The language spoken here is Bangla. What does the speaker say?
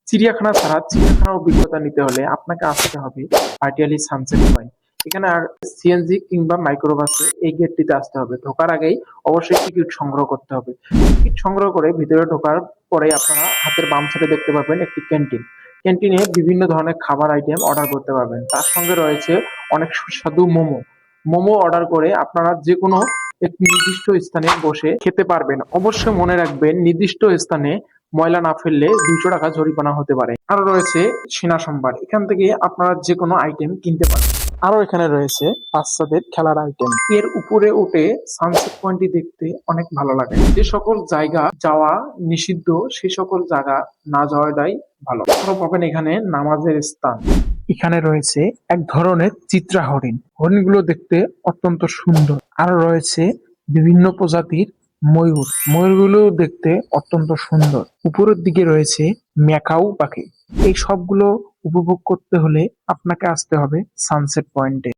চিড়িয়াখানার অভিজ্ঞতা নিতে হলে আপনাকে আসতে হবে পাটিয়ালি সানসেট পয়েন্ট। এখানে আর সিএনজি কিংবা মাইক্রোবাসে এই গেটটিতে আসতে হবে। ঢোকার আগেই অবশ্যই টিকিট সংগ্রহ করতে হবে। টিকিট সংগ্রহ করে ভিতরে ঢোকার পরে আপনারা হাতের বাম সাইডে দেখতে পাবেন একটি ক্যান্টিন। ক্যান্টিনে বিভিন্ন ধরনের খাবার আইটেম অর্ডার করতে পারবেন। তার সঙ্গে রয়েছে অনেক সুস্বাদু মোমো। মোমো অর্ডার করে আপনারা যেকোনো একটি নির্দিষ্ট স্থানে বসে খেতে পারবেন। অবশ্যই মনে রাখবেন, নির্দিষ্ট স্থানে ময়লা না ফেললে 200 টাকা জরিমানা হতে পারে। আরো রয়েছে সেনা সম্ভার, এখান থেকে আপনারা যে কোনো আইটেম কিনতে পারেন। আরো এখানে রয়েছে বাচ্চাদের খেলার আইটেম। এর উপরে উঠে সানসেট পয়েন্টটি দেখতে অনেক ভালো লাগে। যে সকল জায়গা যাওয়া নিষিদ্ধ সে সকল জায়গা না যাওয়াটাই ভালো। আরো পাবেন এখানে নামাজের স্থান। এখানে রয়েছে এক ধরনের চিত্রা হরিণ। হরিণগুলো দেখতে অত্যন্ত সুন্দর। আরো রয়েছে বিভিন্ন প্রজাতির ময়ূর। ময়ূরগুলো দেখতে অত্যন্ত সুন্দর। উপরের দিকে রয়েছে ম্যাকাও পাখি। এই সবগুলো উপভোগ করতে হলে আপনাকে আসতে হবে সানসেট পয়েন্টে।